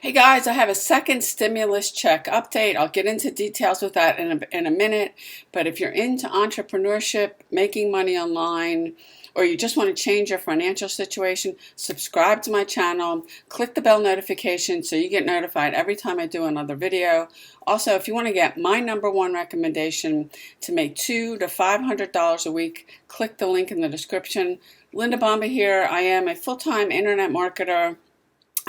Hey guys, I have a second stimulus check update. I'll get into details with that in a minute. But if you're into entrepreneurship, making money online, or you just want to change your financial situation, subscribe to my channel, click the bell notification so you get notified every time I do another video. Also, if you want to get my #1 recommendation to make $200 to $500 a week, click the link in the description. Linda Bomba here. I am a full-time internet marketer,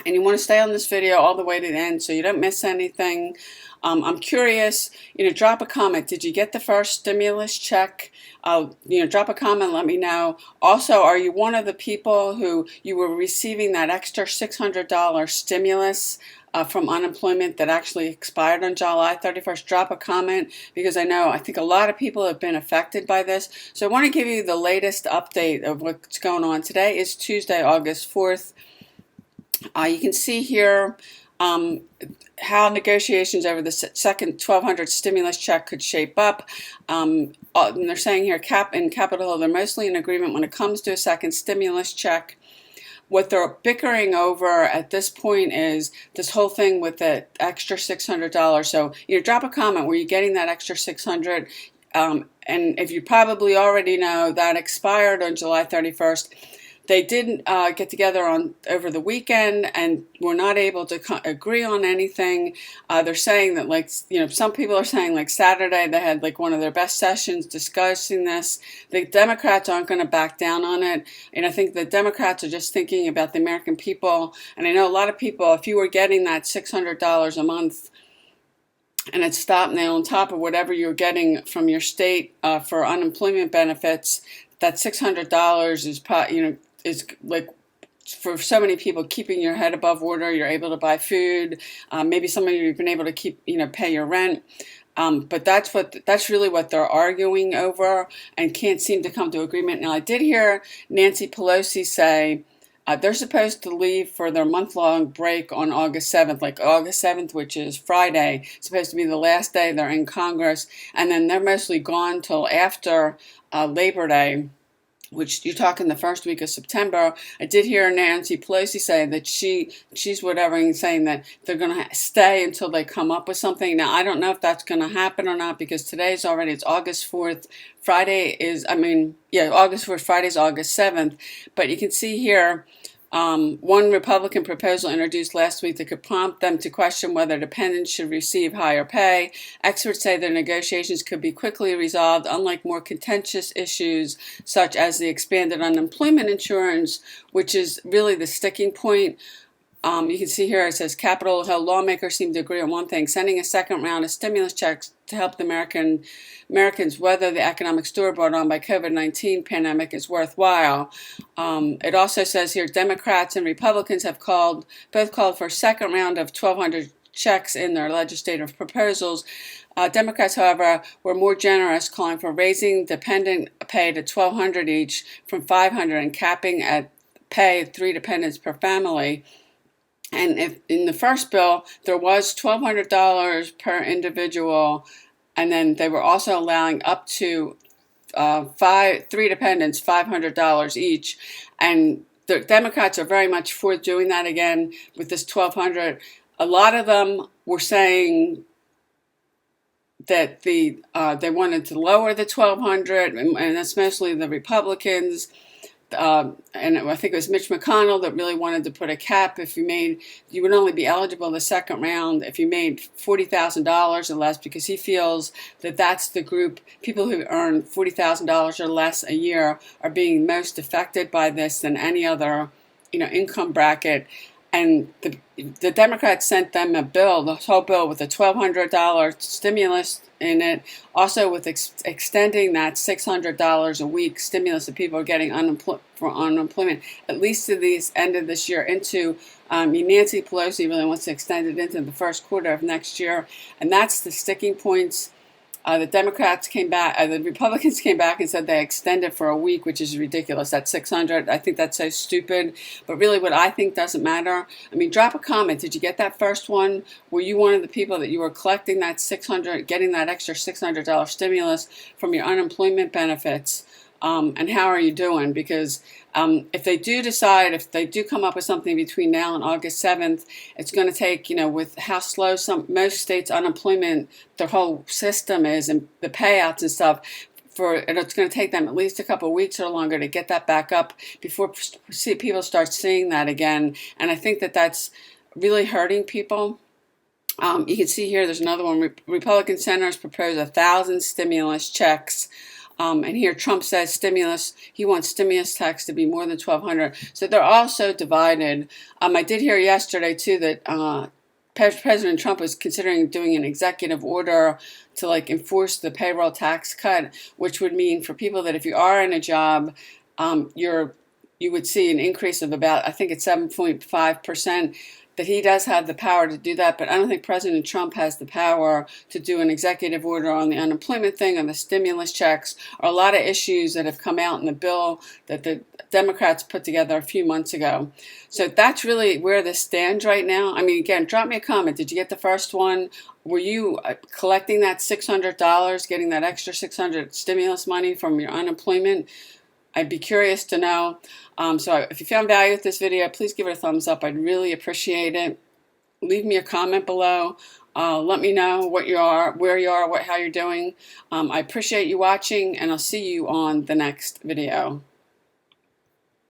and you want to stay on this video all the way to the end so you don't miss anything. I'm curious, drop a comment. Did you get the first stimulus check? Drop a comment, let me know. Also, are you one of the people who you were receiving that extra $600 stimulus from unemployment that actually expired on July 31st? Drop a comment, because I think a lot of people have been affected by this. So I want to give you the latest update of what's going on. Today is Tuesday, August 4th. You can see here how negotiations over the second 1,200 stimulus check could shape up. And they're saying here, in Capitol Hill, they're mostly in agreement when it comes to a second stimulus check. What they're bickering over at this point is this whole thing with the extra $600. So drop a comment. Were you getting that extra $600? And if you probably already know, that expired on July 31st. They didn't get together over the weekend and were not able to agree on anything. They're saying that, some people are saying like Saturday they had one of their best sessions discussing this. The Democrats aren't going to back down on it. And I think the Democrats are just thinking about the American people. And I know a lot of people, if you were getting that $600 a month and it stopped now on top of whatever you're getting from your state for unemployment benefits, that $600 is like, for so many people, keeping your head above water. You're able to buy food. Maybe some of you have been able to pay your rent. But that's really what they're arguing over and can't seem to come to agreement. Now, I did hear Nancy Pelosi say they're supposed to leave for their month-long break on August 7th, August 7th, which is Friday, supposed to be the last day they're in Congress. And then they're mostly gone till after Labor Day, which you're talking the first week of September. I did hear Nancy Pelosi say that she's whatever, saying that they're going to stay until they come up with something. Now, I don't know if that's going to happen or not, because it's August 4th. August 4th, Friday's August 7th. But you can see here, one Republican proposal introduced last week that could prompt them to question whether dependents should receive higher pay. Experts say their negotiations could be quickly resolved, unlike more contentious issues such as the expanded unemployment insurance, which is really the sticking point. You can see here it says Capitol Hill lawmakers seem to agree on one thing: sending a second round of stimulus checks to help the Americans weather the economic storm brought on by COVID-19 pandemic is worthwhile. It also says here Democrats and Republicans have both called for a second round of 1,200 checks in their legislative proposals. Democrats, however, were more generous, calling for raising dependent pay to $1,200 each from $500 and capping at pay 3 dependents per family. And if in the first bill, there was $1,200 per individual, and then they were also allowing up to 3 dependents, $500 each. And the Democrats are very much for doing that again with this $1,200. A lot of them were saying that they wanted to lower the $1,200, and that's mostly the Republicans. And I think it was Mitch McConnell that really wanted to put a cap. You would only be eligible the second round if you made $40,000 or less, because he feels that that's the group, people who earn $40,000 or less a year are being most affected by this than any other, income bracket. And the Democrats sent them a bill, the whole bill, with a $1,200 stimulus in it, also with extending that $600 a week stimulus that people are getting for unemployment, at least to the end of this year, into Nancy Pelosi really wants to extend it into the first quarter of next year. And that's the sticking points. The Democrats came back, the Republicans came back and said they extended for a week, which is ridiculous. That's $600. I think that's so stupid. But really what I think doesn't matter. Drop a comment. Did you get that first one? Were you one of the people that you were collecting that $600, getting that extra $600 stimulus from your unemployment benefits? and how are you doing? Because if they do decide, if they do come up with something between now and August 7th, it's going to take, with how slow most states' unemployment, their whole system is, and the payouts and stuff, and it's going to take them at least a couple of weeks or longer to get that back up before people start seeing that again. And I think that that's really hurting people. You can see here, there's another one. Republican senators propose 1,000 stimulus checks. And here Trump says he wants stimulus tax to be more than $1,200. So they're all so divided. I did hear yesterday, too, that President Trump was considering doing an executive order to enforce the payroll tax cut, which would mean for people that if you are in a job, you would see an increase of about, I think it's 7.5%. That he does have the power to do that, but I don't think President Trump has the power to do an executive order on the unemployment thing, on the stimulus checks, or a lot of issues that have come out in the bill that the Democrats put together a few months ago. So that's really where this stands right now. I mean, again, drop me a comment. Did you get the first one? Were you collecting that $600, getting that extra $600 stimulus money from your unemployment? I'd be curious to know. So if you found value with this video, please give it a thumbs up. I'd really appreciate it. Leave me a comment below. Let me know where you are, how you're doing. I appreciate you watching, and I'll see you on the next video.